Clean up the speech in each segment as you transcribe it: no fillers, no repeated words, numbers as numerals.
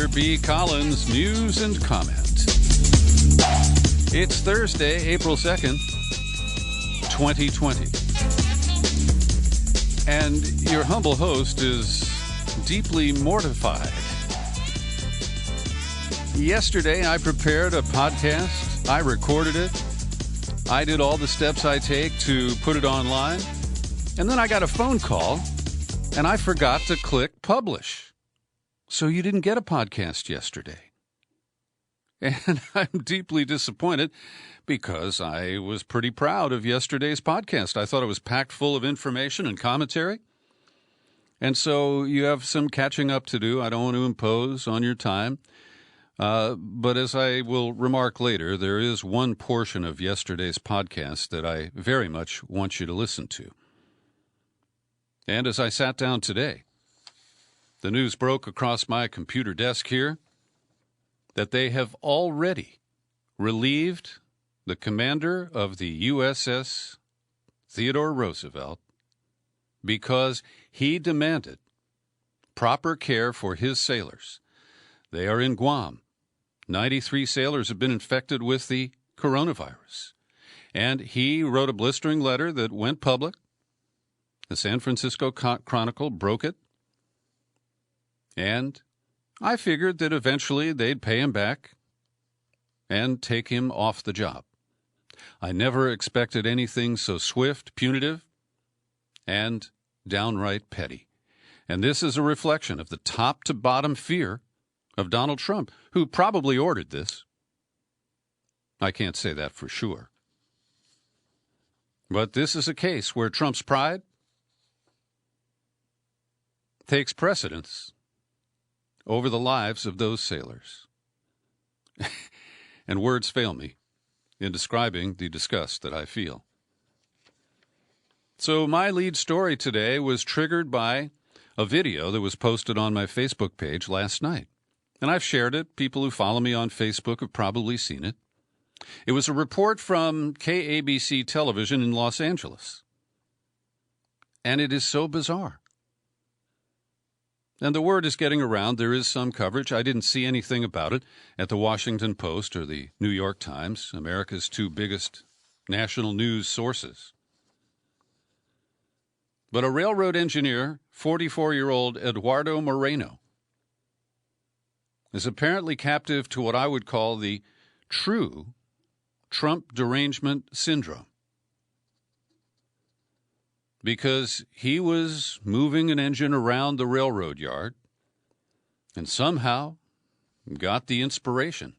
Peter B. Collins, news and comment. It's Thursday, April 2nd, 2020. And your humble host is deeply mortified. Yesterday, I prepared a podcast. I recorded it. I did all the steps I take to put it online. And then I got a phone call, and I forgot to click publish. So you didn't get a podcast yesterday. And I'm deeply disappointed because I was pretty proud of yesterday's podcast. I thought it was packed full of information and commentary. And so you have some catching up to do. I don't want to impose on your time. But as I will remark later, there is one portion of yesterday's podcast that I very much want you to listen to. And as I sat down today, the news broke across my computer desk here that they have already relieved the commander of the USS Theodore Roosevelt because he demanded proper care for his sailors. They are in Guam. 93 sailors have been infected with the coronavirus. And he wrote a blistering letter that went public. The San Francisco Chronicle broke it. And I figured that eventually they'd pay him back and take him off the job. I never expected anything so swift, punitive, and downright petty. And this is a reflection of the top-to-bottom fear of Donald Trump, who probably ordered this. I can't say that for sure. But this is a case where Trump's pride takes precedence over the lives of those sailors. And words fail me in describing the disgust that I feel. So my lead story today was triggered by a video that was posted on my Facebook page last night. And I've shared it. People who follow me on Facebook have probably seen it. It was a report from KABC television in Los Angeles. And it is so bizarre. And the word is getting around. There is some coverage. I didn't see anything about it at the Washington Post or the New York Times, America's two biggest national news sources. But a railroad engineer, 44-year-old Eduardo Moreno, is apparently captive to what I would call the true Trump Derangement Syndrome. Because he was moving an engine around the railroad yard and somehow got the inspiration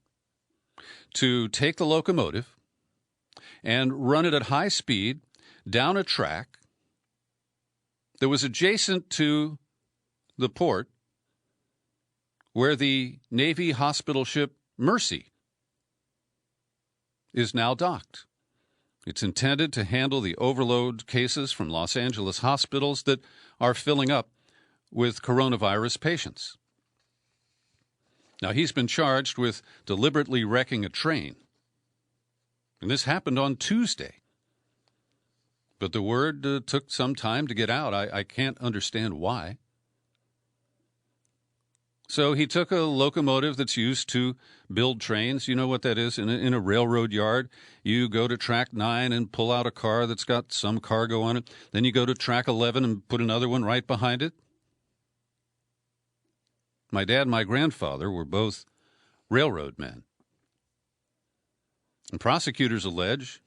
to take the locomotive and run it at high speed down a track that was adjacent to the port where the Navy hospital ship Mercy is now docked. It's intended to handle the overload cases from Los Angeles hospitals that are filling up with coronavirus patients. Now, he's been charged with deliberately wrecking a train. And this happened on Tuesday. But the word took some time to get out. I can't understand why. So he took a locomotive that's used to build trains. You know what that is? In a railroad yard, you go to track 9 and pull out a car that's got some cargo on it. Then you go to track 11 and put another one right behind it. My dad and my grandfather were both railroad men. And prosecutors allege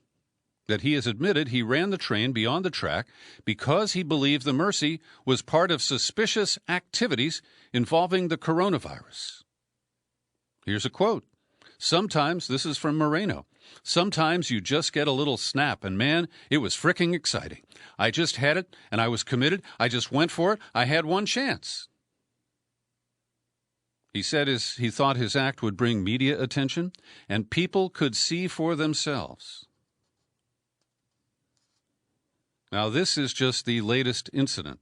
that he has admitted he ran the train beyond the track because he believed the Mercy was part of suspicious activities involving the coronavirus. Here's a quote. Sometimes, this is from Moreno, sometimes you just get a little snap, and man, it was fricking exciting. I just had it, and I was committed. I just went for it. I had one chance. He said he thought his act would bring media attention, and people could see for themselves. Now, this is just the latest incident.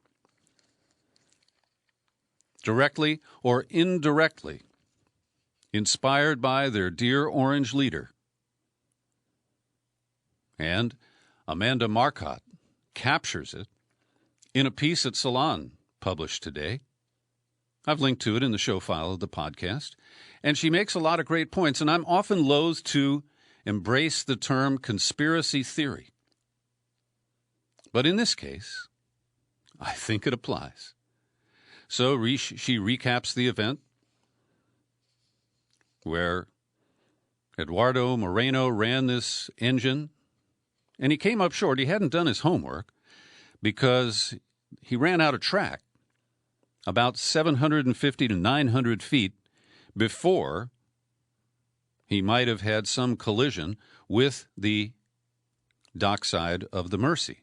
Directly or indirectly inspired by their dear orange leader. And Amanda Marcotte captures it in a piece that Salon published today. I've linked to it in the show file of the podcast. And she makes a lot of great points, and I'm often loath to embrace the term conspiracy theory. But in this case, I think it applies. So she recaps the event where Eduardo Moreno ran this engine, and he came up short. He hadn't done his homework because he ran out of track about 750 to 900 feet before he might have had some collision with the dockside of the Mercy.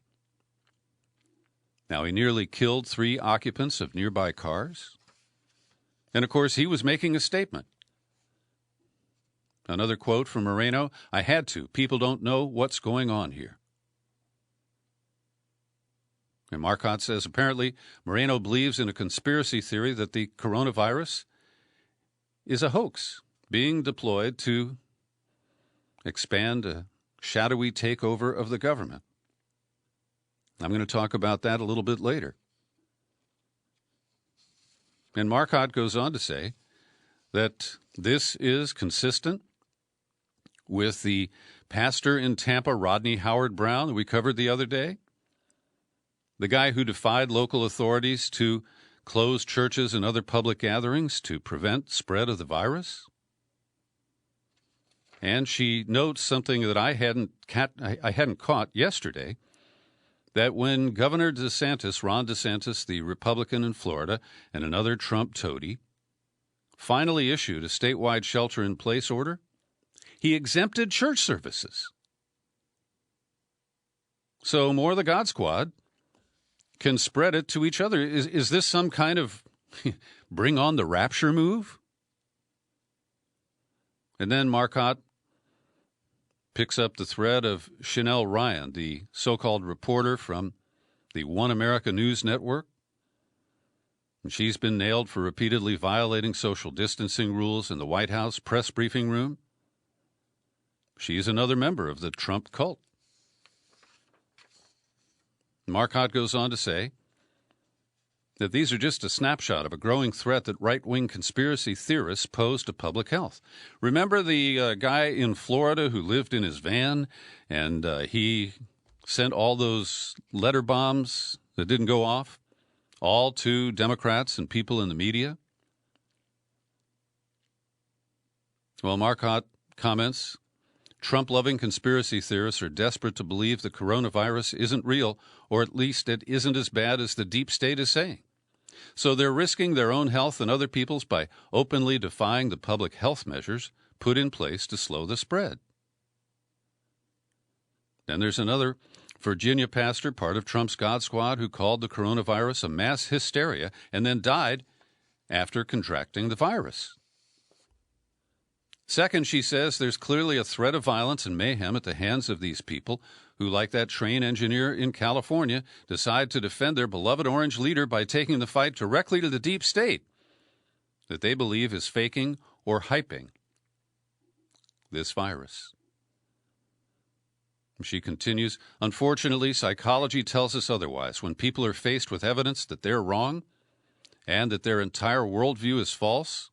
Now, he nearly killed 3 occupants of nearby cars. And, of course, he was making a statement. Another quote from Moreno, "I had to. People don't know what's going on here." And Marcotte says, apparently, Moreno believes in a conspiracy theory that the coronavirus is a hoax being deployed to expand a shadowy takeover of the government. I'm going to talk about that a little bit later. And Marcotte goes on to say that this is consistent with the pastor in Tampa, Rodney Howard Brown, that we covered the other day, the guy who defied local authorities to close churches and other public gatherings to prevent spread of the virus. And she notes something that I hadn't caught yesterday, that when Governor Ron DeSantis, the Republican in Florida, and another Trump toady, finally issued a statewide shelter-in-place order, he exempted church services. So more of the God Squad can spread it to each other. Is this some kind of bring on the rapture move? And then Marcotte picks up the thread of Chanel Ryan, the so-called reporter from the One America News Network. And she's been nailed for repeatedly violating social distancing rules in the White House press briefing room. She's another member of the Trump cult. Marcotte goes on to say that these are just a snapshot of a growing threat that right-wing conspiracy theorists pose to public health. Remember the guy in Florida who lived in his van and he sent all those letter bombs that didn't go off, all to Democrats and people in the media? Well, Marcotte comments, Trump-loving conspiracy theorists are desperate to believe the coronavirus isn't real, or at least it isn't as bad as the deep state is saying. So they're risking their own health and other people's by openly defying the public health measures put in place to slow the spread. Then there's another Virginia pastor, part of Trump's God Squad, who called the coronavirus a mass hysteria and then died after contracting the virus. Second, she says there's clearly a threat of violence and mayhem at the hands of these people who, like that train engineer in California, decide to defend their beloved orange leader by taking the fight directly to the deep state that they believe is faking or hyping this virus. She continues, unfortunately, psychology tells us otherwise. When people are faced with evidence that they're wrong and that their entire worldview is false,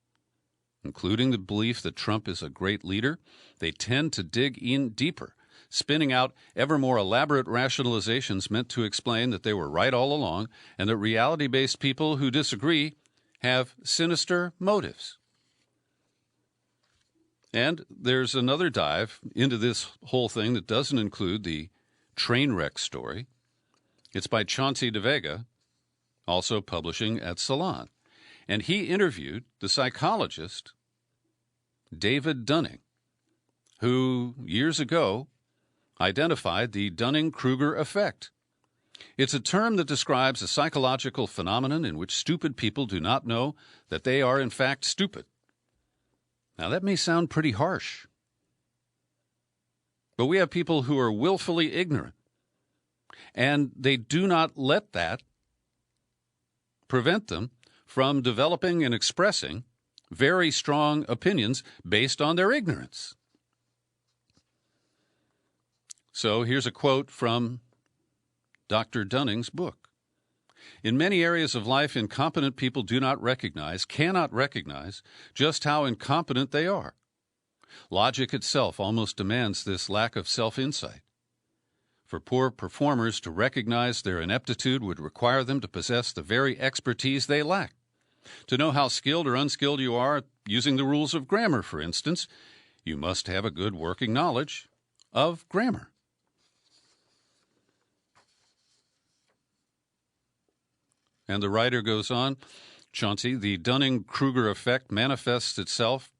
including the belief that Trump is a great leader, they tend to dig in deeper, spinning out ever more elaborate rationalizations meant to explain that they were right all along and that reality-based people who disagree have sinister motives. And there's another dive into this whole thing that doesn't include the Trainwreck story. It's by Chauncey DeVega, also publishing at Salon. And he interviewed the psychologist David Dunning, who years ago identified the Dunning-Kruger effect. It's a term that describes a psychological phenomenon in which stupid people do not know that they are in fact stupid. Now, that may sound pretty harsh, but we have people who are willfully ignorant, and they do not let that prevent them from developing and expressing very strong opinions based on their ignorance. So here's a quote from Dr. Dunning's book. In many areas of life, incompetent people cannot recognize just how incompetent they are. Logic itself almost demands this lack of self-insight. For poor performers to recognize their ineptitude would require them to possess the very expertise they lack. To know how skilled or unskilled you are using the rules of grammar, for instance, you must have a good working knowledge of grammar. And the writer goes on, Chauncey, the Dunning-Kruger effect manifests itself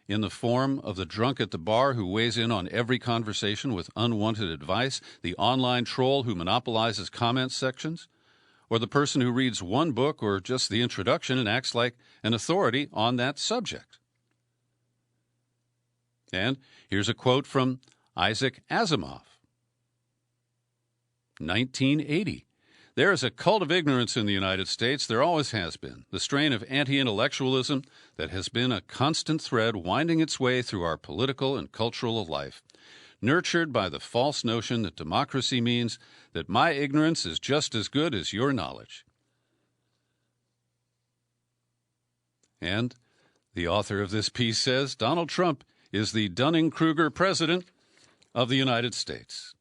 in the form of the drunk at the bar who weighs in on every conversation with unwanted advice, the online troll who monopolizes comment sections, or the person who reads one book or just the introduction and acts like an authority on that subject. And here's a quote from Isaac Asimov, 1980. There is a cult of ignorance in the United States. There always has been. The strain of anti-intellectualism that has been a constant thread winding its way through our political and cultural life, nurtured by the false notion that democracy means that my ignorance is just as good as your knowledge. And the author of this piece says Donald Trump is the Dunning-Kruger president of the United States.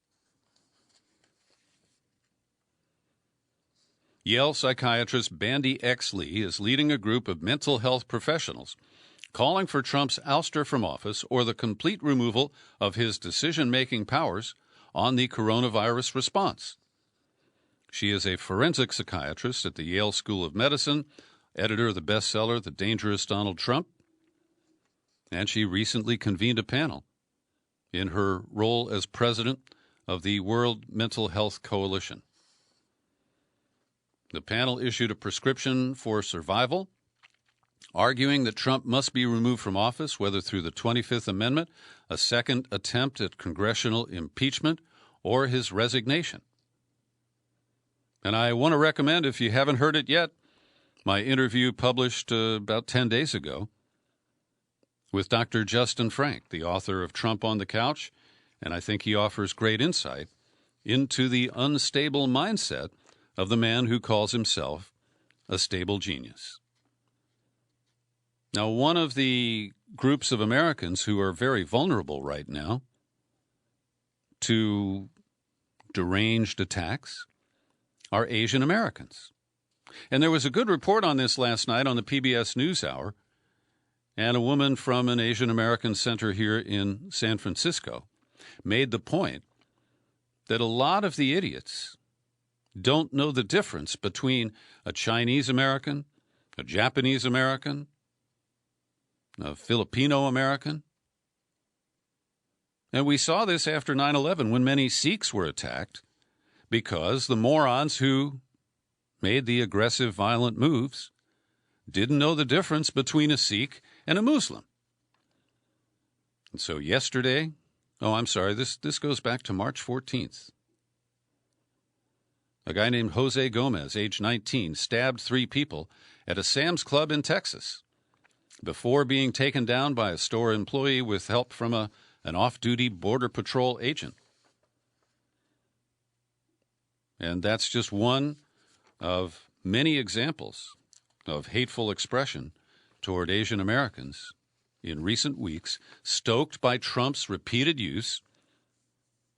Yale psychiatrist Bandy X. Lee is leading a group of mental health professionals calling for Trump's ouster from office or the complete removal of his decision-making powers on the coronavirus response. She is a forensic psychiatrist at the Yale School of Medicine, editor of the bestseller The Dangerous Donald Trump, and she recently convened a panel in her role as president of the World Mental Health Coalition. The panel issued a prescription for survival, arguing that Trump must be removed from office, whether through the 25th Amendment, a second attempt at congressional impeachment, or his resignation. And I want to recommend, if you haven't heard it yet, my interview published about 10 days ago with Dr. Justin Frank, the author of Trump on the Couch, and I think he offers great insight into the unstable mindset of the man who calls himself a stable genius. Now, one of the groups of Americans who are very vulnerable right now to deranged attacks are Asian Americans. And there was a good report on this last night on the PBS NewsHour, and a woman from an Asian American center here in San Francisco made the point that a lot of the idiots don't know the difference between a Chinese American, a Japanese American, a Filipino American. And we saw this after 9/11 when many Sikhs were attacked because the morons who made the aggressive, violent moves didn't know the difference between a Sikh and a Muslim. And so yesterday, this goes back to March 14th. A guy named Jose Gomez, age 19, stabbed 3 people at a Sam's Club in Texas before being taken down by a store employee with help from an off-duty Border Patrol agent. And that's just one of many examples of hateful expression toward Asian Americans in recent weeks, stoked by Trump's repeated use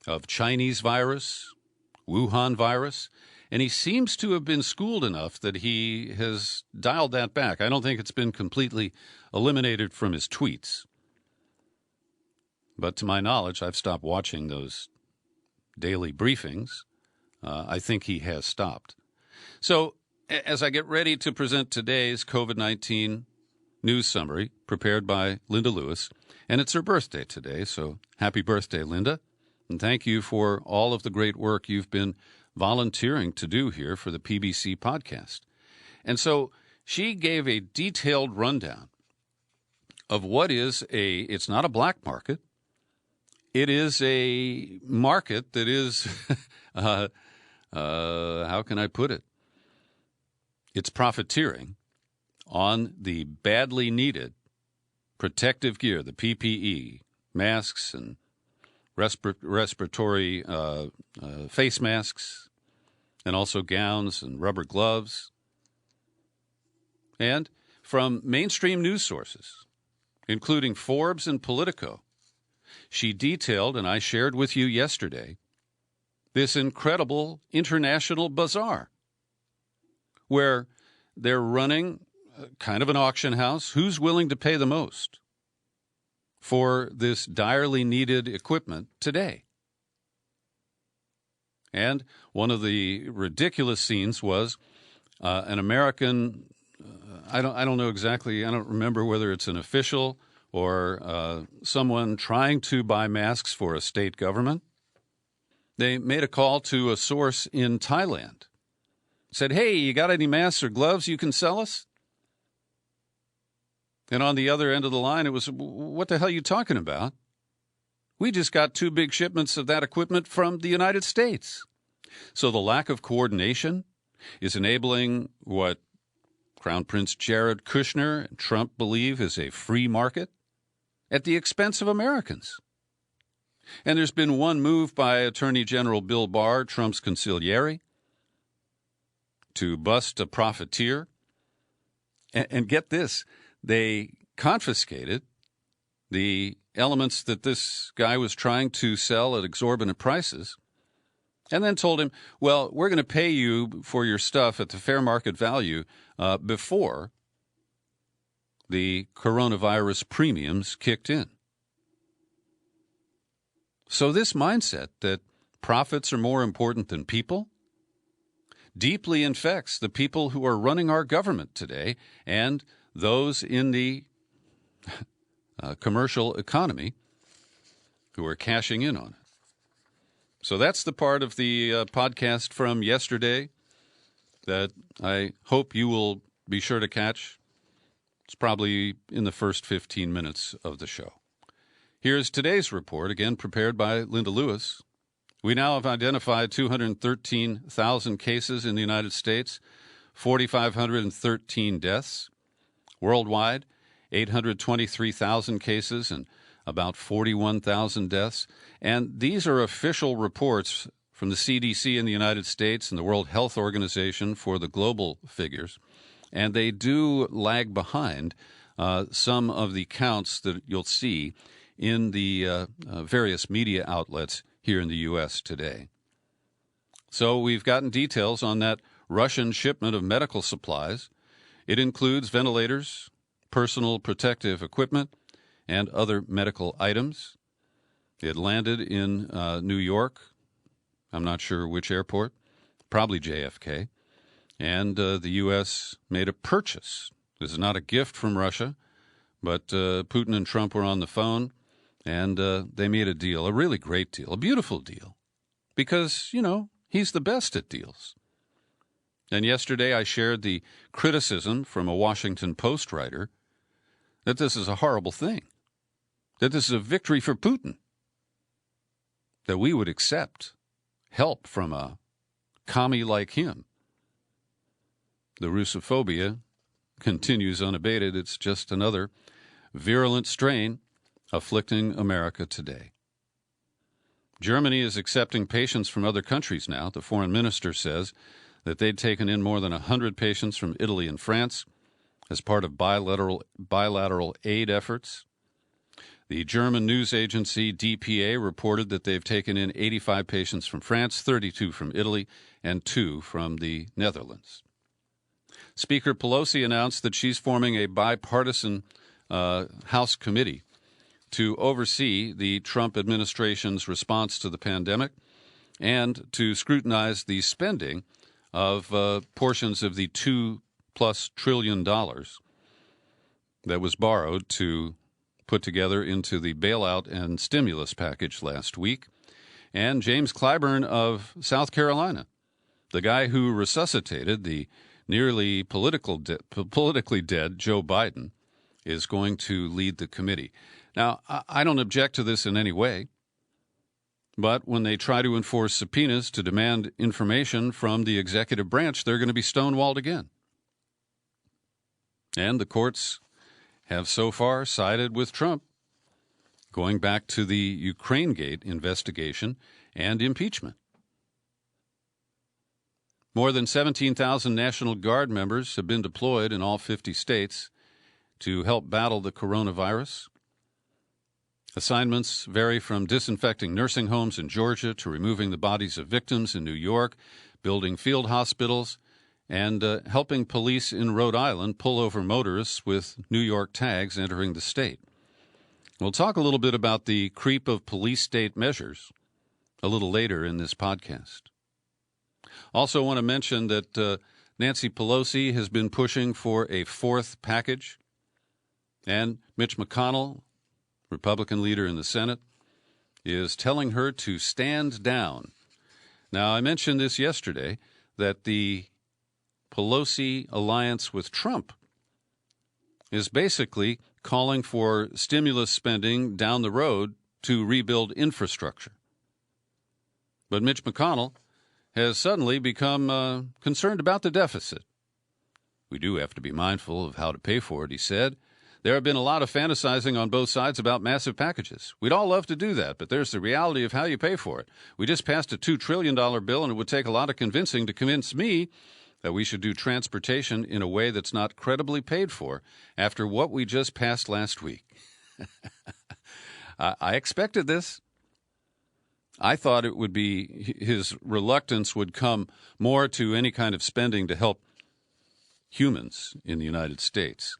of Chinese virus, Wuhan virus, and he seems to have been schooled enough that he has dialed that back. I don't think it's been completely eliminated from his tweets. But to my knowledge, I've stopped watching those daily briefings. I think he has stopped. So as I get ready to present today's COVID-19 news summary prepared by Linda Lewis, and it's her birthday today, so happy birthday, Linda. And thank you for all of the great work you've been volunteering to do here for the PBC podcast. And so she gave a detailed rundown of what is it's not a black market. It is a market that is, how can I put it? It's profiteering on the badly needed protective gear, the PPE, masks and respiratory face masks, and also gowns and rubber gloves. And from mainstream news sources, including Forbes and Politico, she detailed, and I shared with you yesterday, this incredible international bazaar where they're running kind of an auction house. Who's willing to pay the most for this direly needed equipment today? And one of the ridiculous scenes was an American, I don't know exactly, I don't remember whether it's an official or someone trying to buy masks for a state government. They made a call to a source in Thailand. Said, hey, you got any masks or gloves you can sell us? And on the other end of the line, it was, what the hell are you talking about? We just got 2 big shipments of that equipment from the United States. So the lack of coordination is enabling what Crown Prince Jared Kushner and Trump believe is a free market at the expense of Americans. And there's been one move by Attorney General Bill Barr, Trump's consigliere, to bust a profiteer. And get this, they confiscated the elements that this guy was trying to sell at exorbitant prices and then told him, well, we're going to pay you for your stuff at the fair market value before the coronavirus premiums kicked in. So this mindset that profits are more important than people deeply infects the people who are running our government today and those in the commercial economy who are cashing in on it. So that's the part of the podcast from yesterday that I hope you will be sure to catch. It's probably in the first 15 minutes of the show. Here's today's report, again prepared by Linda Lewis. We now have identified 213,000 cases in the United States, 4,513 deaths. Worldwide, 823,000 cases and about 41,000 deaths. And these are official reports from the CDC in the United States and the World Health Organization for the global figures. And they do lag behind some of the counts that you'll see in the various media outlets here in the U.S. today. So we've gotten details on that Russian shipment of medical supplies. It includes ventilators, personal protective equipment, and other medical items. It landed in New York. I'm not sure which airport, probably JFK. And the U.S. made a purchase. This is not a gift from Russia, but Putin and Trump were on the phone, and they made a deal, a really great deal, a beautiful deal, because, you know, he's the best at deals. And yesterday I shared the criticism from a Washington Post writer that this is a horrible thing, that this is a victory for Putin, that we would accept help from a commie like him. The Russophobia continues unabated. It's just another virulent strain afflicting America today. Germany is accepting patients from other countries now. The foreign minister says that they'd taken in more than 100 patients from Italy and France as part of bilateral aid efforts. The German news agency DPA reported that they've taken in 85 patients from France, 32 from Italy, and 2 from the Netherlands. Speaker Pelosi announced that she's forming a bipartisan House committee to oversee the Trump administration's response to the pandemic and to scrutinize the spending of portions of the $2+ trillion that was borrowed to put together into the bailout and stimulus package last week. And James Clyburn of South Carolina, the guy who resuscitated the nearly politically dead Joe Biden, is going to lead the committee. Now, I don't object to this in any way, but when they try to enforce subpoenas to demand information from the executive branch, they're going to be stonewalled again. And the courts have so far sided with Trump, going back to the Ukrainegate investigation and impeachment. More than 17,000 National Guard members have been deployed in all 50 states to help battle the coronavirus. Assignments vary from disinfecting nursing homes in Georgia to removing the bodies of victims in New York, building field hospitals, and helping police in Rhode Island pull over motorists with New York tags entering the state. We'll talk a little bit about the creep of police state measures a little later in this podcast. Also want to mention that Nancy Pelosi has been pushing for a fourth package, and Mitch McConnell, Republican leader in the Senate, is telling her to stand down. Now, I mentioned this yesterday, that the Pelosi alliance with Trump is basically calling for stimulus spending down the road to rebuild infrastructure. But Mitch McConnell has suddenly become concerned about the deficit. We do have to be mindful of how to pay for it, he said. There have been a lot of fantasizing on both sides about massive packages. We'd all love to do that, but there's the reality of how you pay for it. We just passed a $2 trillion bill, and it would take a lot of convincing to convince me that we should do transportation in a way that's not credibly paid for after what we just passed last week. I expected this. I thought it would be his reluctance would come more to any kind of spending to help humans in the United States.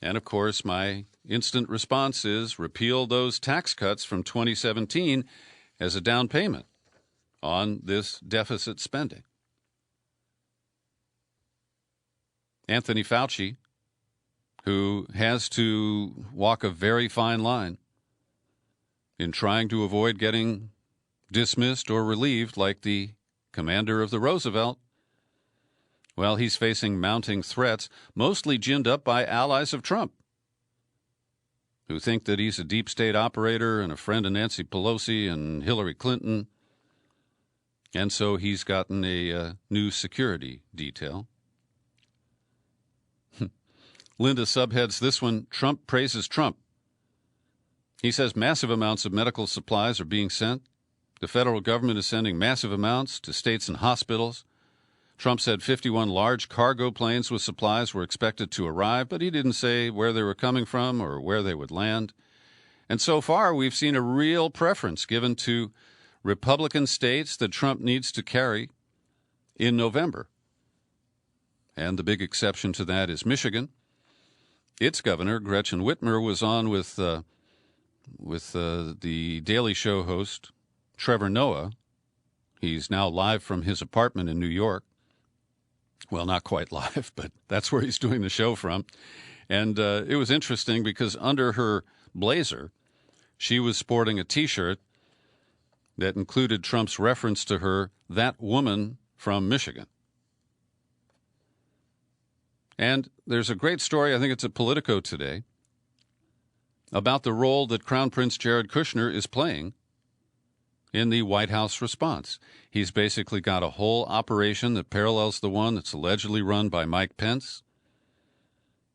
And, of course, my instant response is repeal those tax cuts from 2017 as a down payment on this deficit spending. Anthony Fauci, who has to walk a very fine line in trying to avoid getting dismissed or relieved like the commander of the Roosevelt, well, he's facing mounting threats, mostly ginned up by allies of Trump, who think that he's a deep state operator and a friend of Nancy Pelosi and Hillary Clinton. And so he's gotten a new security detail. Linda subheads this one, Trump praises Trump. He says massive amounts of medical supplies are being sent. The federal government is sending massive amounts to states and hospitals. Trump said 51 large cargo planes with supplies were expected to arrive, but he didn't say where they were coming from or where they would land. And so far, we've seen a real preference given to Republican states that Trump needs to carry in November. And the big exception to that is Michigan. Its governor, Gretchen Whitmer, was on with the Daily Show host, Trevor Noah. He's now live from his apartment in New York. Well, not quite live, but that's where he's doing the show from. And it was interesting because under her blazer, she was sporting a T-shirt that included Trump's reference to her, that woman from Michigan. And there's a great story, I think it's at Politico today, about the role that Crown Prince Jared Kushner is playing in the White House response. He's basically got a whole operation that parallels the one that's allegedly run by Mike Pence.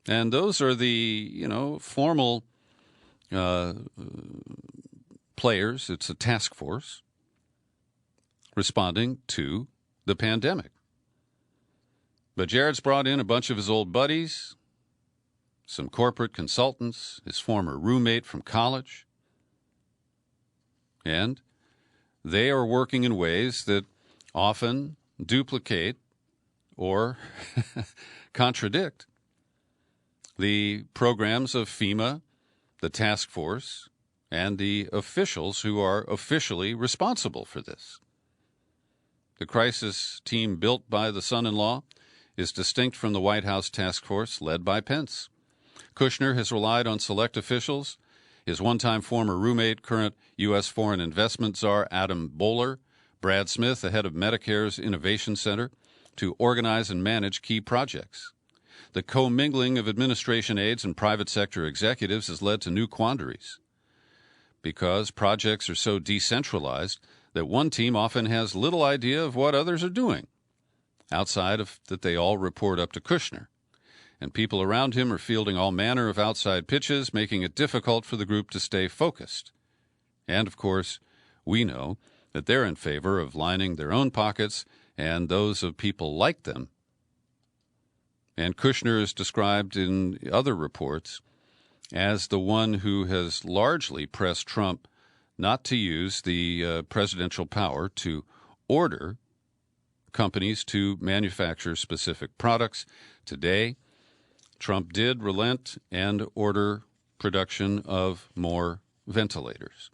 And those are the, formal players. It's a task force responding to the pandemic. But Jared's brought in a bunch of his old buddies, some corporate consultants, his former roommate from college, and they are working in ways that often duplicate or contradict the programs of FEMA, the task force, and the officials who are officially responsible for this. The crisis team built by the son-in-law is distinct from the White House task force led by Pence. Kushner has relied on select officials, his one-time former roommate, current U.S. foreign investment czar Adam Boehler, Brad Smith, the head of Medicare's Innovation Center, to organize and manage key projects. The commingling of administration aides and private sector executives has led to new quandaries, because projects are so decentralized that one team often has little idea of what others are doing, outside of that they all report up to Kushner. And people around him are fielding all manner of outside pitches, making it difficult for the group to stay focused. And, of course, we know that they're in favor of lining their own pockets and those of people like them. And Kushner is described in other reports as the one who has largely pressed Trump not to use the presidential power to order companies to manufacture specific products. Today, Trump did relent and order production of more ventilators.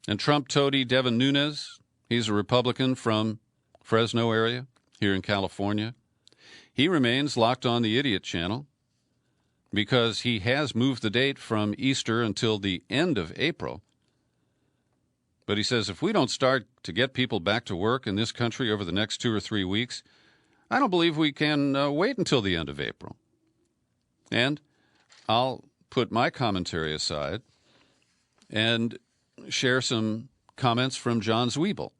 And Trump toady Devin Nunes, he's a Republican from Fresno area here in California. He remains locked on the Idiot Channel because he has moved the date from Easter until the end of April. But he says if we don't start to get people back to work in this country over the next 2 or 3 weeks, I don't believe we can wait until the end of April. And I'll put my commentary aside and share some comments from John Zwiebel.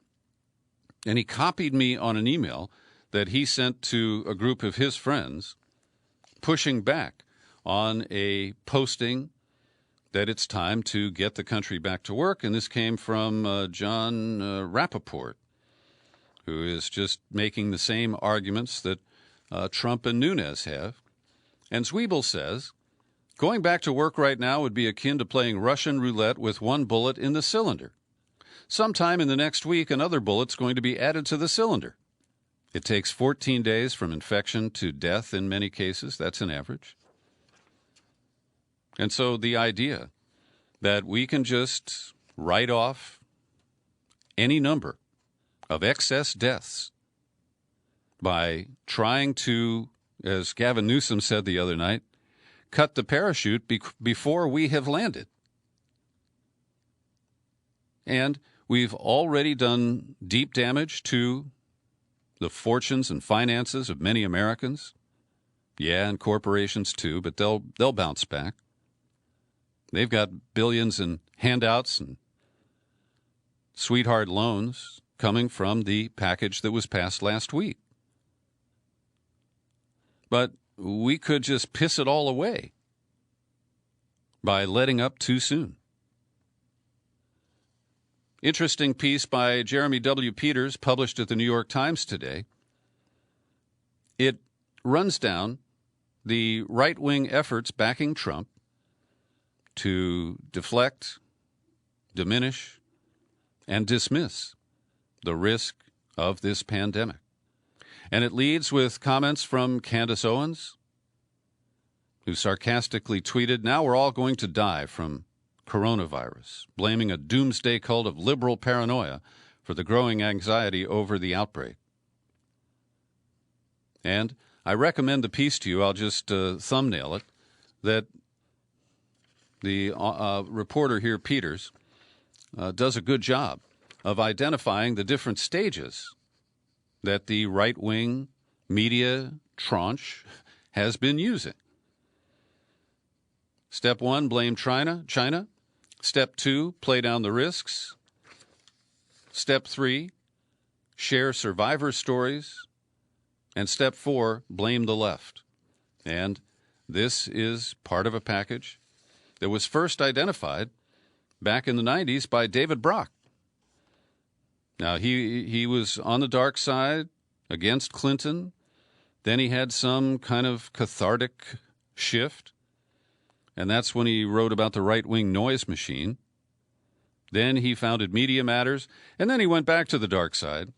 And he copied me on an email that he sent to a group of his friends pushing back on a posting that it's time to get the country back to work. And this came from John Rappaport, who is just making the same arguments that Trump and Nunes have. And Zwiebel says, going back to work right now would be akin to playing Russian roulette with one bullet in the cylinder. Sometime in the next week, another bullet's going to be added to the cylinder. It takes 14 days from infection to death in many cases. That's an average. And so the idea that we can just write off any number of excess deaths by trying to, as Gavin Newsom said the other night, cut the parachute before we have landed. And we've already done deep damage to the fortunes and finances of many Americans. Yeah, and corporations too, but they'll bounce back. They've got billions in handouts and sweetheart loans coming from the package that was passed last week. But we could just piss it all away by letting up too soon. Interesting piece by Jeremy W. Peters published at the New York Times today. It runs down the right-wing efforts backing Trump to deflect, diminish, and dismiss the risk of this pandemic. And it leads with comments from Candace Owens, who sarcastically tweeted, "Now we're all going to die from coronavirus," blaming a doomsday cult of liberal paranoia for the growing anxiety over the outbreak. And I recommend the piece to you. I'll just thumbnail it, that the reporter here, Peters, does a good job of identifying the different stages that the right-wing media tranche has been using. Step 1, blame China. Step 2, play down the risks. Step 3, share survivor stories. And step 4, blame the left. And this is part of a package that was first identified back in the 90s by David Brock. Now, he was on the dark side against Clinton. Then he had some kind of cathartic shift, and that's when he wrote about the right-wing noise machine. Then he founded Media Matters, and then he went back to the dark side,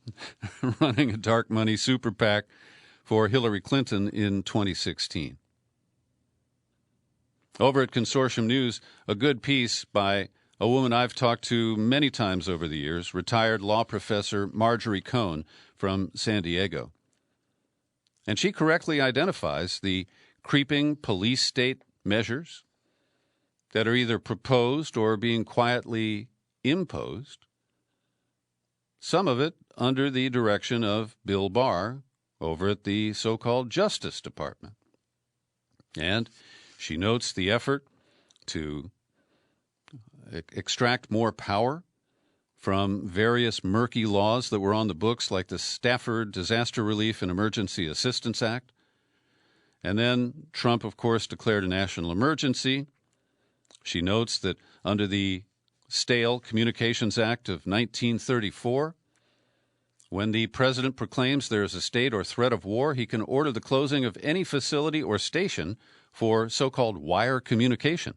running a dark money super PAC for Hillary Clinton in 2016. Over at Consortium News, a good piece by a woman I've talked to many times over the years, retired law professor Marjorie Cohn from San Diego. And she correctly identifies the creeping police state measures that are either proposed or being quietly imposed, some of it under the direction of Bill Barr over at the so-called Justice Department. And she notes the effort to extract more power from various murky laws that were on the books, like the Stafford Disaster Relief and Emergency Assistance Act. And then Trump, of course, declared a national emergency. She notes that under the stale Communications Act of 1934, When the president proclaims there is a state or threat of war, he can order the closing of any facility or station for so-called wire communication.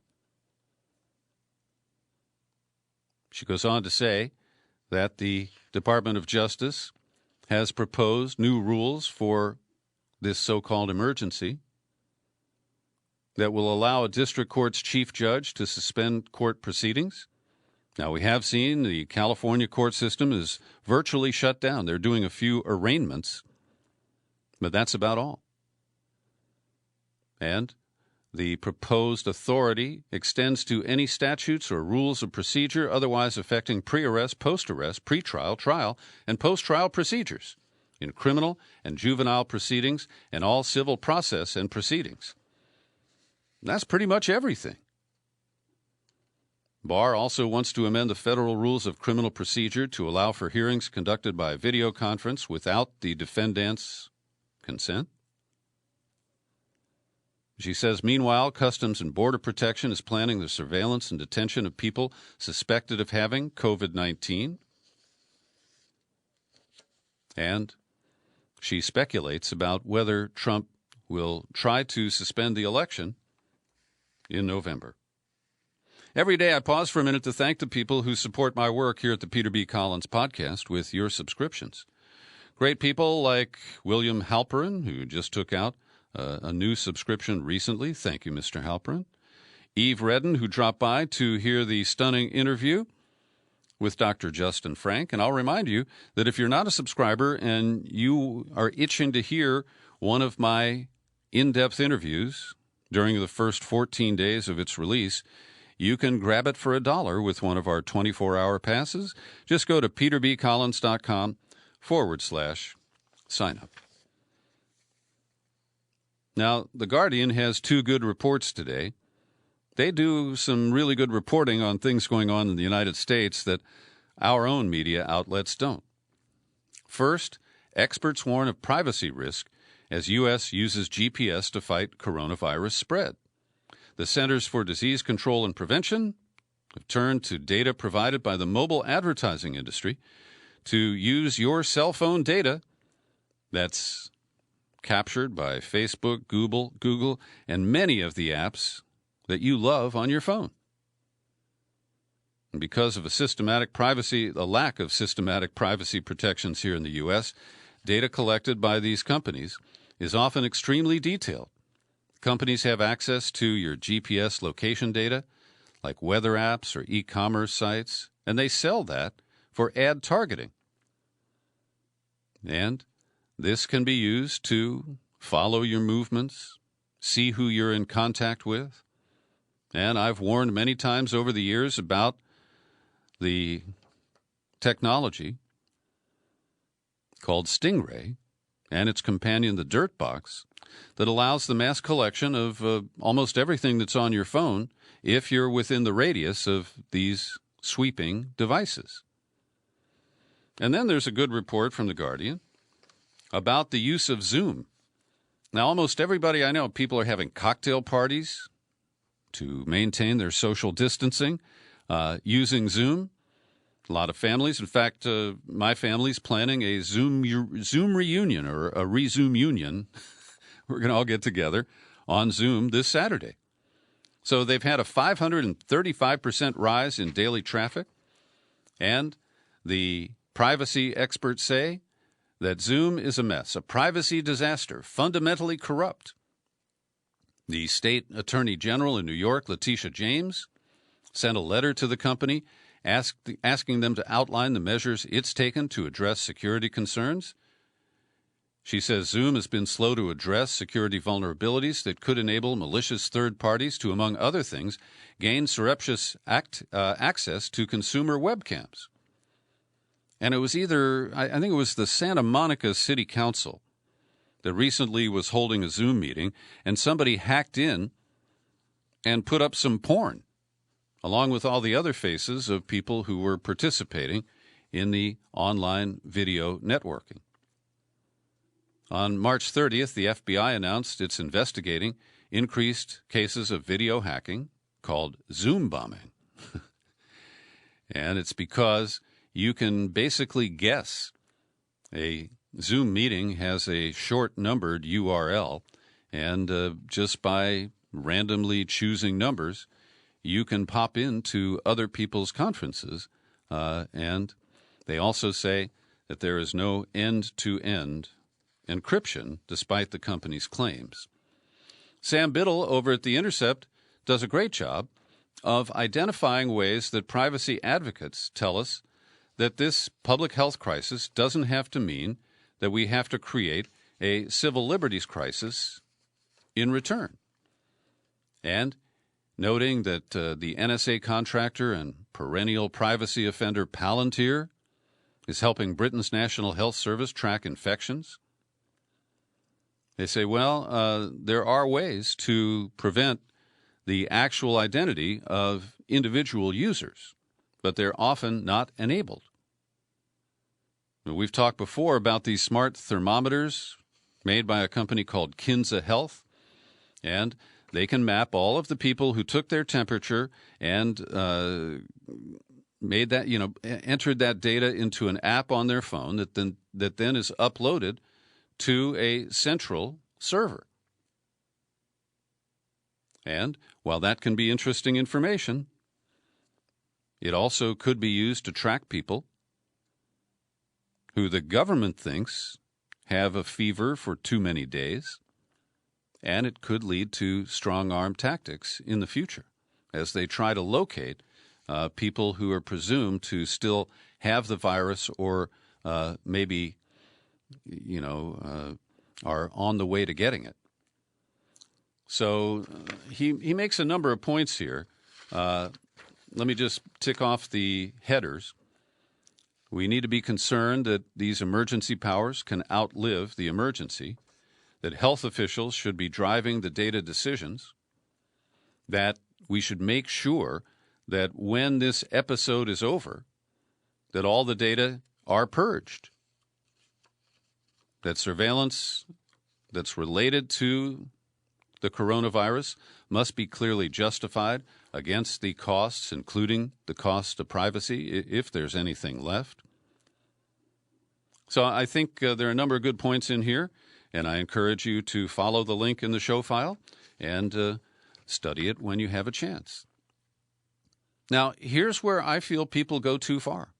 She goes on to say that the Department of Justice has proposed new rules for this so-called emergency that will allow a district court's chief judge to suspend court proceedings. Now, we have seen the California court system is virtually shut down. They're doing a few arraignments, but that's about all. And the proposed authority extends to any statutes or rules of procedure otherwise affecting pre-arrest, post-arrest, pre-trial, trial, and post-trial procedures in criminal and juvenile proceedings and all civil process and proceedings. That's pretty much everything. Barr also wants to amend the federal rules of criminal procedure to allow for hearings conducted by video conference without the defendant's consent. She says, meanwhile, Customs and Border Protection is planning the surveillance and detention of people suspected of having COVID-19. And she speculates about whether Trump will try to suspend the election in November. Every day I pause for a minute to thank the people who support my work here at the Peter B. Collins Podcast with your subscriptions. Great people like William Halperin, who just took out a new subscription recently. Thank you, Mr. Halperin. Eve Redden, who dropped by to hear the stunning interview with Dr. Justin Frank. And I'll remind you that if you're not a subscriber and you are itching to hear one of my in-depth interviews during the first 14 days of its release, you can grab it for $1 with one of our 24-hour passes. Just go to peterbcollins.com/sign up. Now, The Guardian has two good reports today. They do some really good reporting on things going on in the United States that our own media outlets don't. First, experts warn of privacy risk as U.S. uses GPS to fight coronavirus spread. The Centers for Disease Control and Prevention have turned to data provided by the mobile advertising industry to use your cell phone data that's captured by Facebook, Google, and many of the apps that you love on your phone. And because of a lack of systematic privacy protections here in the U.S., data collected by these companies is often extremely detailed. Companies have access to your GPS location data, like weather apps or e-commerce sites, and they sell that for ad targeting. And this can be used to follow your movements, see who you're in contact with. And I've warned many times over the years about the technology called Stingray and its companion, the Dirt Box, that allows the mass collection of almost everything that's on your phone if you're within the radius of these sweeping devices. And then there's a good report from The Guardian about the use of Zoom. Now, almost everybody I know, people are having cocktail parties to maintain their social distancing using Zoom. A lot of families, in fact, my family's planning a Zoom reunion or a Rezoom union. We're going to all get together on Zoom this Saturday. So they've had a 535% rise in daily traffic, and the privacy experts say that Zoom is a mess, a privacy disaster, fundamentally corrupt. The state attorney general in New York, Letitia James, sent a letter to the company asking them to outline the measures it's taken to address security concerns. She says Zoom has been slow to address security vulnerabilities that could enable malicious third parties to, among other things, gain surreptitious access to consumer webcams. And it was I think it was the Santa Monica City Council that recently was holding a Zoom meeting, and somebody hacked in and put up some porn, along with all the other faces of people who were participating in the online video networking. On March 30th, the FBI announced it's investigating increased cases of video hacking called Zoom bombing. And it's because you can basically guess A Zoom meeting has a short-numbered URL, and just by randomly choosing numbers, you can pop into other people's conferences, and they also say that there is no end-to-end encryption, despite the company's claims. Sam Biddle over at The Intercept does a great job of identifying ways that privacy advocates tell us that this public health crisis doesn't have to mean that we have to create a civil liberties crisis in return. And noting that the NSA contractor and perennial privacy offender Palantir is helping Britain's National Health Service track infections. They say, well, there are ways to prevent the actual identity of individual users, but they're often not enabled. We've talked before about these smart thermometers made by a company called Kinza Health, and they can map all of the people who took their temperature and made that, entered that data into an app on their phone that then is uploaded to a central server. And while that can be interesting information, it also could be used to track people who the government thinks have a fever for too many days, and it could lead to strong-arm tactics in the future as they try to locate people who are presumed to still have the virus or maybe, are on the way to getting it. So he makes a number of points here. Let me just tick off the headers. We need to be concerned that these emergency powers can outlive the emergency, that health officials should be driving the data decisions, that we should make sure that when this episode is over, that all the data are purged, that surveillance that's related to the coronavirus must be clearly justified against the costs, including the cost of privacy, if there's anything left. So I think there are a number of good points in here, and I encourage you to follow the link in the show file and study it when you have a chance. Now, here's where I feel people go too far.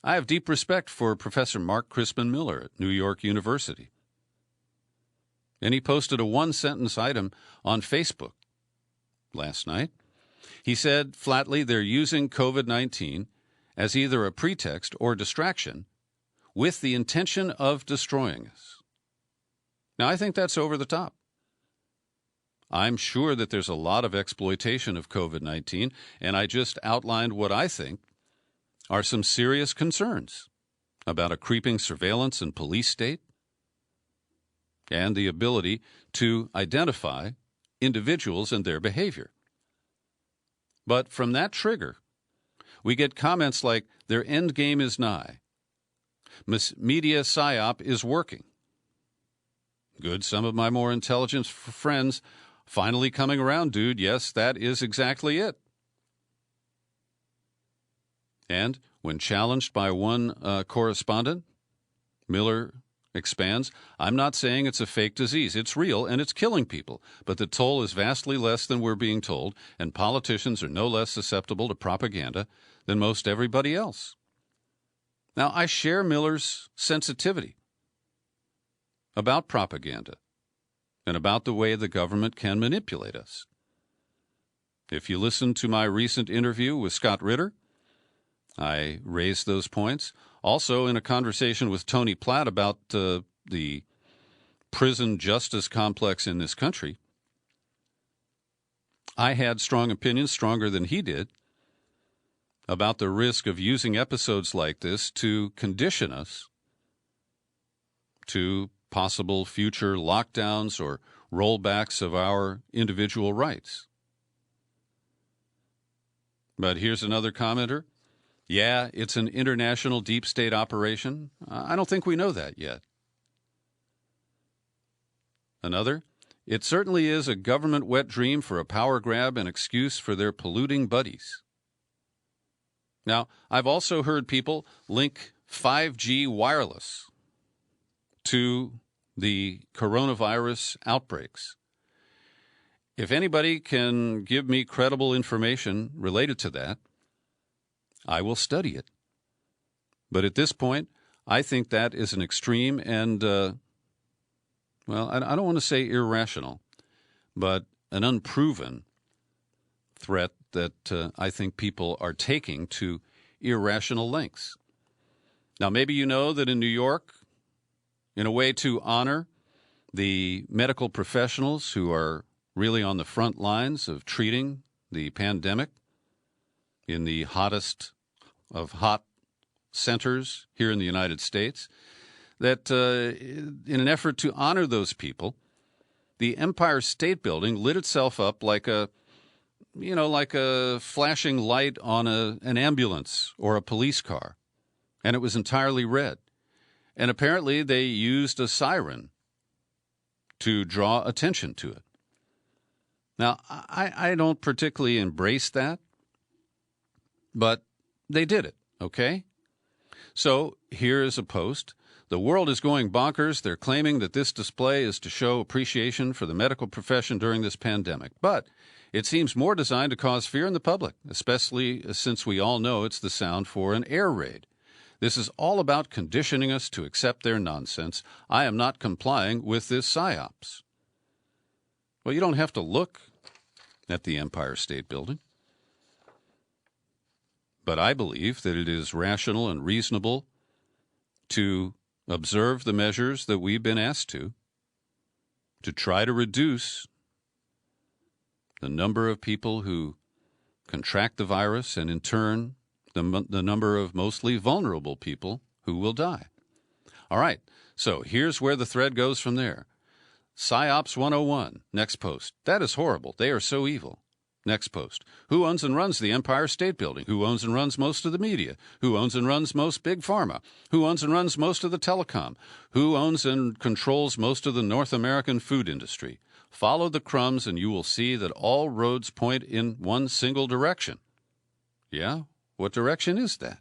I have deep respect for Professor Mark Crispin Miller at New York University. And he posted a one-sentence item on Facebook last night. He said flatly they're using COVID-19 as either a pretext or distraction with the intention of destroying us. Now, I think that's over the top. I'm sure that there's a lot of exploitation of COVID-19, and I just outlined what I think are some serious concerns about a creeping surveillance and police state and the ability to identify individuals and their behavior. But from that trigger, we get comments like, their end game is nigh. Media psyop is working. Good, some of my more intelligent friends finally coming around, dude. Yes, that is exactly it. And when challenged by one correspondent, Miller expands, I'm not saying it's a fake disease. It's real and it's killing people, but the toll is vastly less than we're being told, and politicians are no less susceptible to propaganda than most everybody else. Now, I share Miller's sensitivity about propaganda and about the way the government can manipulate us. If you listen to my recent interview with Scott Ritter, I raised those points. Also, in a conversation with Tony Platt about the prison justice complex in this country, I had strong opinions, stronger than he did, about the risk of using episodes like this to condition us to possible future lockdowns or rollbacks of our individual rights. But here's another commenter. Yeah, it's an international deep state operation. I don't think we know that yet. Another, it certainly is a government wet dream for a power grab and excuse for their polluting buddies. Now, I've also heard people link 5G wireless to the coronavirus outbreaks. If anybody can give me credible information related to that, I will study it. But at this point, I think that is an extreme and, I don't want to say irrational, but an unproven threat that I think people are taking to irrational lengths. Now, maybe you know that in New York, in a way to honor the medical professionals who are really on the front lines of treating the pandemic in the hottest of hot centers here in the United States, that in an effort to honor those people, the Empire State Building lit itself up like a flashing light on an ambulance or a police car, and it was entirely red. And apparently they used a siren to draw attention to it. Now, I don't particularly embrace that, but they did it, okay? So here is a post. The world is going bonkers. They're claiming that this display is to show appreciation for the medical profession during this pandemic. But it seems more designed to cause fear in the public, especially since we all know it's the sound for an air raid. This is all about conditioning us to accept their nonsense. I am not complying with this psyops. Well, you don't have to look at the Empire State Building. But I believe that it is rational and reasonable to observe the measures that we've been asked to try to reduce the number of people who contract the virus and, in turn, the number of mostly vulnerable people who will die. All right, so here's where the thread goes from there. PsyOps 101, next post. That is horrible. They are so evil. Next post. Who owns and runs the Empire State Building? Who owns and runs most of the media? Who owns and runs most big pharma? Who owns and runs most of the telecom? Who owns and controls most of the North American food industry? Follow the crumbs and you will see that all roads point in one single direction. Yeah? What direction is that?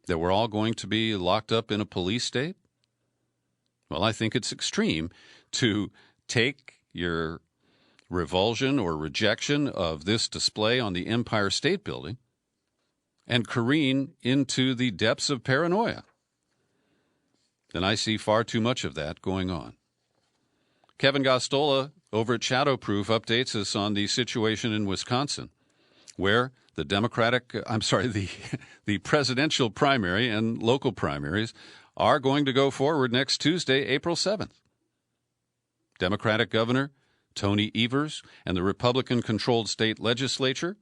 That we're all going to be locked up in a police state? Well, I think it's extreme to take your revulsion or rejection of this display on the Empire State Building and careen into the depths of paranoia. And I see far too much of that going on. Kevin Gostola over at Shadowproof updates us on the situation in Wisconsin, where the the presidential primary and local primaries are going to go forward next Tuesday, April 7th. Democratic Governor Tony Evers and the Republican-controlled state legislature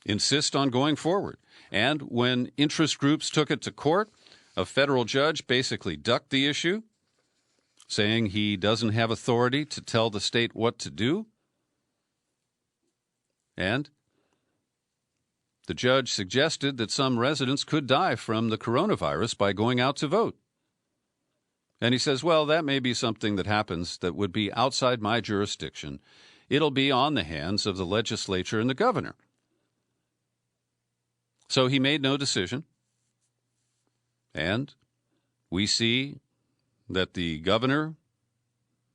insist on going forward. And when interest groups took it to court, a federal judge basically ducked the issue, saying he doesn't have authority to tell the state what to do. And the judge suggested that some residents could die from the coronavirus by going out to vote. And he says, well, that may be something that happens that would be outside my jurisdiction. It'll be on the hands of the legislature and the governor. So he made no decision. And we see that the governor,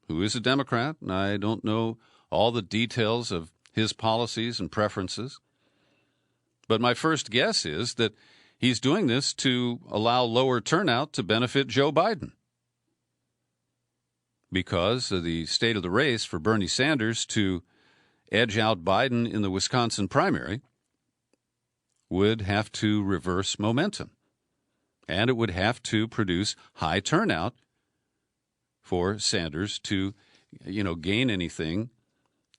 who is a Democrat, and I don't know all the details of his policies and preferences, but my first guess is that he's doing this to allow lower turnout to benefit Joe Biden, because of the state of the race for Bernie Sanders to edge out Biden in the Wisconsin primary would have to reverse momentum, and it would have to produce high turnout for Sanders to, gain anything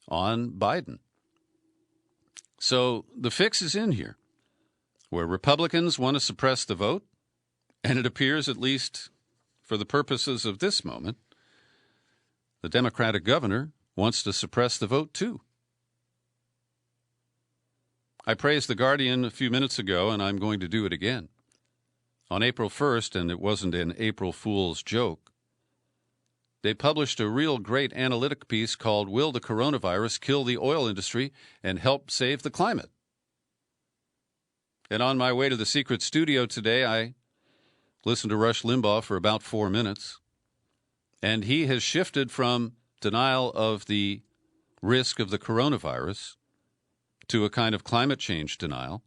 on Biden. So the fix is in here, where Republicans want to suppress the vote, and it appears, at least for the purposes of this moment, the Democratic governor wants to suppress the vote, too. I praised The Guardian a few minutes ago, and I'm going to do it again. On April 1st, and it wasn't an April Fool's joke, they published a real great analytic piece called "Will the Coronavirus Kill the Oil Industry and Help Save the Climate?" And on my way to the secret studio today, I listened to Rush Limbaugh for about 4 minutes, and he has shifted from denial of the risk of the coronavirus to a kind of climate change denial,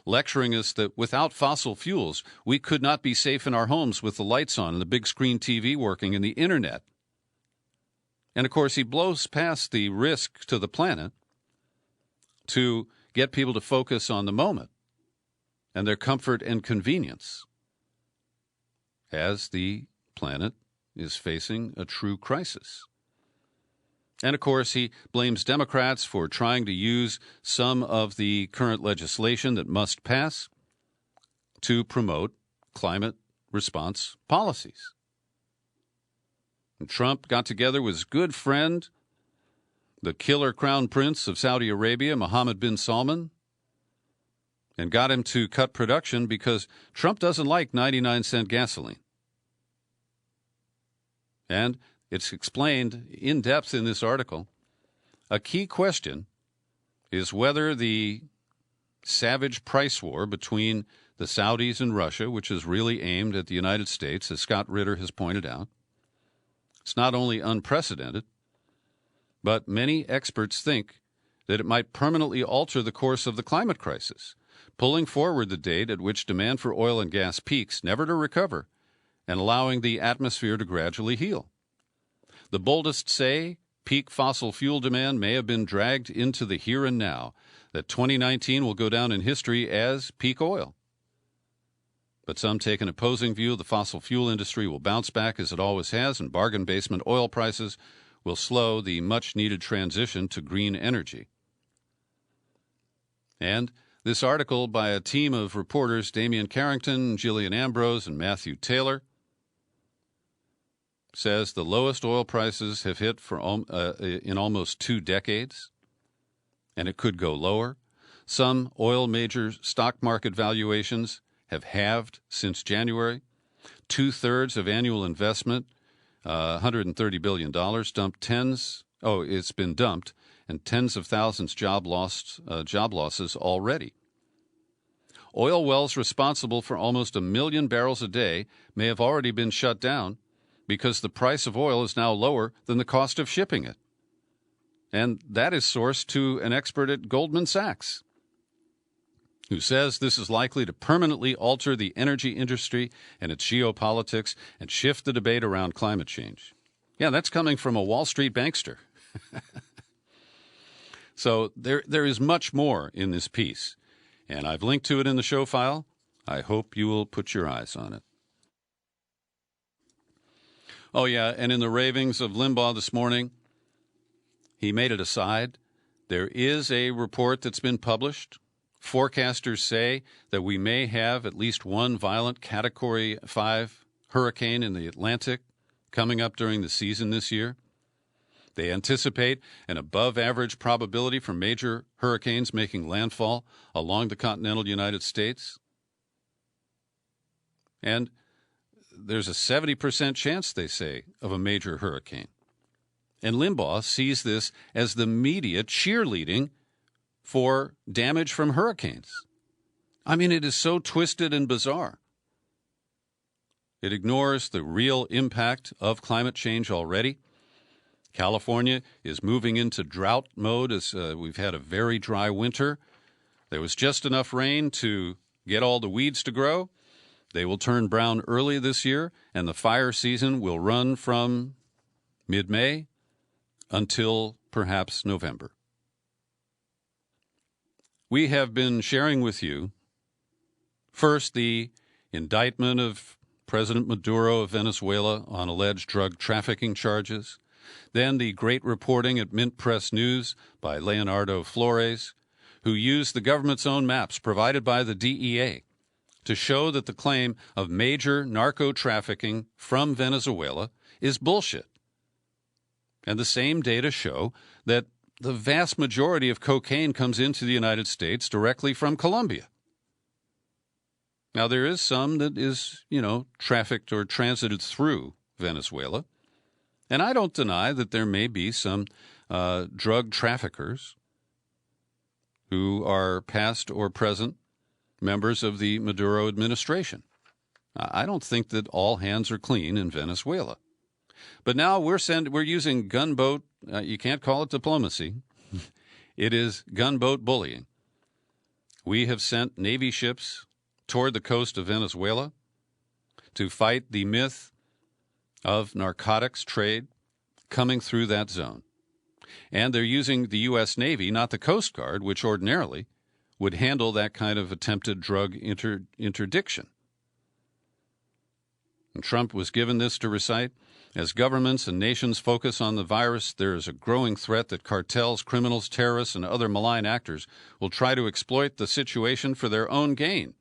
lecturing us that without fossil fuels, we could not be safe in our homes with the lights on and the big screen TV working and the internet. And, of course, he blows past the risk to the planet to get people to focus on the moment and their comfort and convenience as the planet is facing a true crisis. And, of course, he blames Democrats for trying to use some of the current legislation that must pass to promote climate response policies. And Trump got together with his good friend, the killer crown prince of Saudi Arabia, Mohammed bin Salman, and got him to cut production because Trump doesn't like 99-cent gasoline. And it's explained in depth in this article. A key question is whether the savage price war between the Saudis and Russia, which is really aimed at the United States, as Scott Ritter has pointed out, it's not only unprecedented, but many experts think that it might permanently alter the course of the climate crisis, pulling forward the date at which demand for oil and gas peaks, never to recover, and allowing the atmosphere to gradually heal. The boldest say peak fossil fuel demand may have been dragged into the here and now, that 2019 will go down in history as peak oil. But some take an opposing view. The fossil fuel industry will bounce back as it always has, and bargain basement oil prices will slow the much-needed transition to green energy. And this article by a team of reporters, Damian Carrington, Gillian Ambrose, and Matthew Taylor, says the lowest oil prices have hit in almost 2 decades, and it could go lower. Some oil major stock market valuations have halved since January. 2/3 of annual investment, $130 billion, it's been dumped, and tens of thousands job losses already. Oil wells responsible for almost 1 million barrels a day may have already been shut down because the price of oil is now lower than the cost of shipping it. And that is sourced to an expert at Goldman Sachs, who says this is likely to permanently alter the energy industry and its geopolitics and shift the debate around climate change. Yeah, that's coming from a Wall Street bankster. So there is much more in this piece, and I've linked to it in the show file. I hope you will put your eyes on it. Oh, yeah, and in the ravings of Limbaugh this morning, he made it aside. There is a report that's been published. Forecasters say that we may have at least one violent Category 5 hurricane in the Atlantic coming up during the season this year. They anticipate an above-average probability for major hurricanes making landfall along the continental United States. And there's a 70% chance, they say, of a major hurricane. And Limbaugh sees this as the media cheerleading for damage from hurricanes. I mean, it is so twisted and bizarre. It ignores the real impact of climate change already. California is moving into drought mode as we've had a very dry winter. There was just enough rain to get all the weeds to grow. They will turn brown early this year, and the fire season will run from mid-May until perhaps November. We have been sharing with you, first, the indictment of President Maduro of Venezuela on alleged drug trafficking charges, then the great reporting at Mint Press News by Leonardo Flores, who used the government's own maps provided by the DEA to show that the claim of major narco-trafficking from Venezuela is bullshit. And the same data show that the vast majority of cocaine comes into the United States directly from Colombia. Now, there is some that is, trafficked or transited through Venezuela. And I don't deny that there may be some drug traffickers who are past or present members of the Maduro administration. I don't think that all hands are clean in Venezuela. But now we're using gunboat. You can't call it diplomacy. It is gunboat bullying. We have sent Navy ships toward the coast of Venezuela to fight the myth of narcotics trade coming through that zone. And they're using the U.S. Navy, not the Coast Guard, which ordinarily would handle that kind of attempted drug interdiction. And Trump was given this to recite. As governments and nations focus on the virus, there is a growing threat that cartels, criminals, terrorists, and other malign actors will try to exploit the situation for their own gain.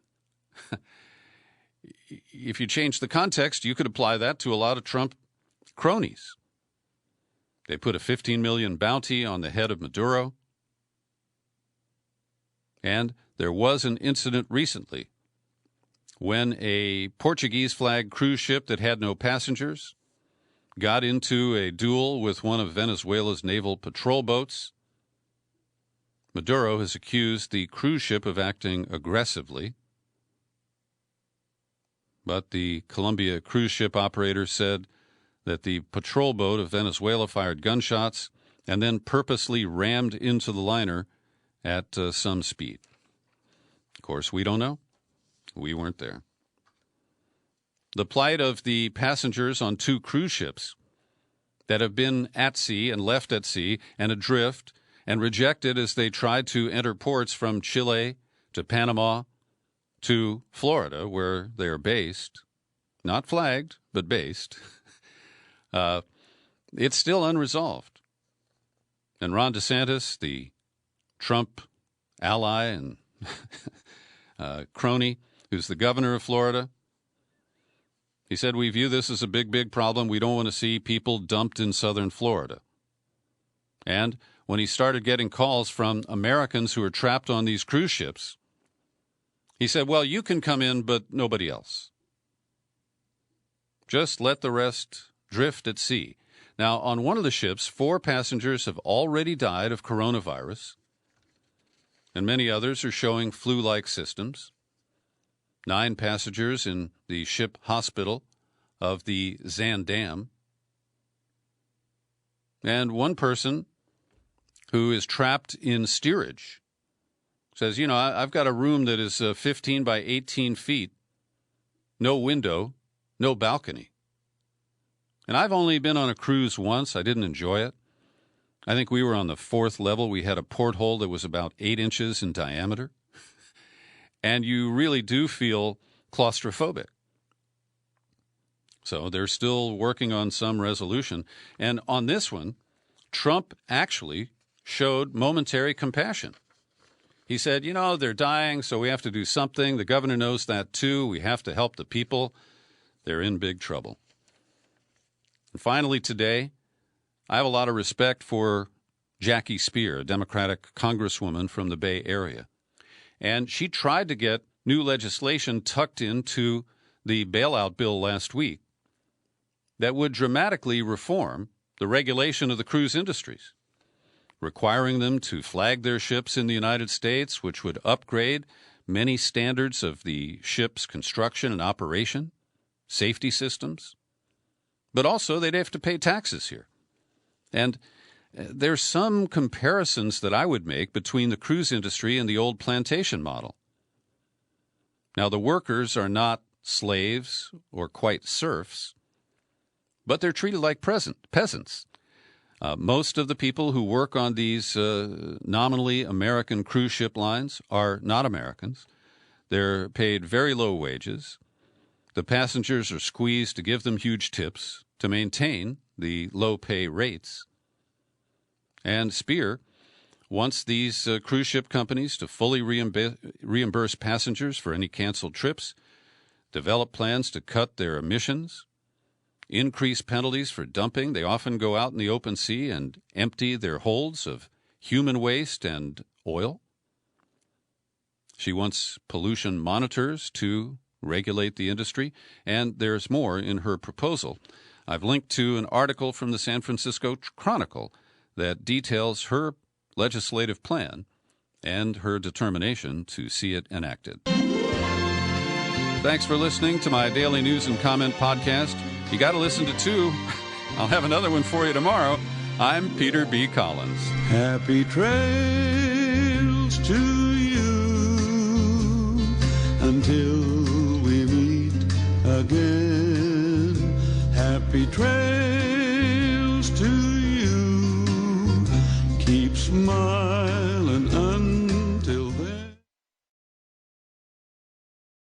If you change the context, you could apply that to a lot of Trump cronies. They put a $15 million bounty on the head of Maduro. And there was an incident recently when a Portuguese-flagged cruise ship that had no passengers got into a duel with one of Venezuela's naval patrol boats. Maduro has accused the cruise ship of acting aggressively, but the Colombia cruise ship operator said that the patrol boat of Venezuela fired gunshots and then purposely rammed into the liner at some speed. Of course, we don't know. We weren't there. The plight of the passengers on 2 cruise ships that have been at sea and left at sea and adrift and rejected as they tried to enter ports from Chile to Panama to Florida, where they are based, not flagged, but based, it's still unresolved. And Ron DeSantis, the Trump ally and crony, who's the governor of Florida, he said, we view this as a big, big problem. We don't want to see people dumped in southern Florida. And when he started getting calls from Americans who are trapped on these cruise ships, he said, well, you can come in, but nobody else. Just let the rest drift at sea. Now, on one of the ships, 4 passengers have already died of coronavirus, and many others are showing flu-like symptoms. 9 passengers in the ship hospital of the Zaandam. And one person who is trapped in steerage says, you know, I've got a room that is 15 by 18 feet, no window, no balcony. And I've only been on a cruise once. I didn't enjoy it. I think we were on the 4th level. We had a porthole that was about 8 inches in diameter. And you really do feel claustrophobic. So they're still working on some resolution. And on this one, Trump actually showed momentary compassion. He said, you know, they're dying, so we have to do something. The governor knows that, too. We have to help the people. They're in big trouble. And finally today, I have a lot of respect for Jackie Speer, a Democratic congresswoman from the Bay Area. And she tried to get new legislation tucked into the bailout bill last week that would dramatically reform the regulation of the cruise industries, requiring them to flag their ships in the United States, which would upgrade many standards of the ship's construction and operation, safety systems. But also they'd have to pay taxes here. And there's some comparisons that I would make between the cruise industry and the old plantation model. Now, the workers are not slaves or quite serfs, but they're treated like peasants. Most of the people who work on these nominally American cruise ship lines are not Americans. They're paid very low wages. The passengers are squeezed to give them huge tips to maintain the low pay rates. And Speer wants these cruise ship companies to fully reimburse passengers for any canceled trips, develop plans to cut their emissions, increase penalties for dumping. They often go out in the open sea and empty their holds of human waste and oil. She wants pollution monitors to regulate the industry, and there's more in her proposal. I've linked to an article from the San Francisco Chronicle that details her legislative plan and her determination to see it enacted. Thanks for listening to my daily news and comment podcast. You got to listen to two. I'll have another one for you tomorrow. I'm Peter B. Collins. Happy trails to you until we meet again. Happy trails to you. Keep smiling.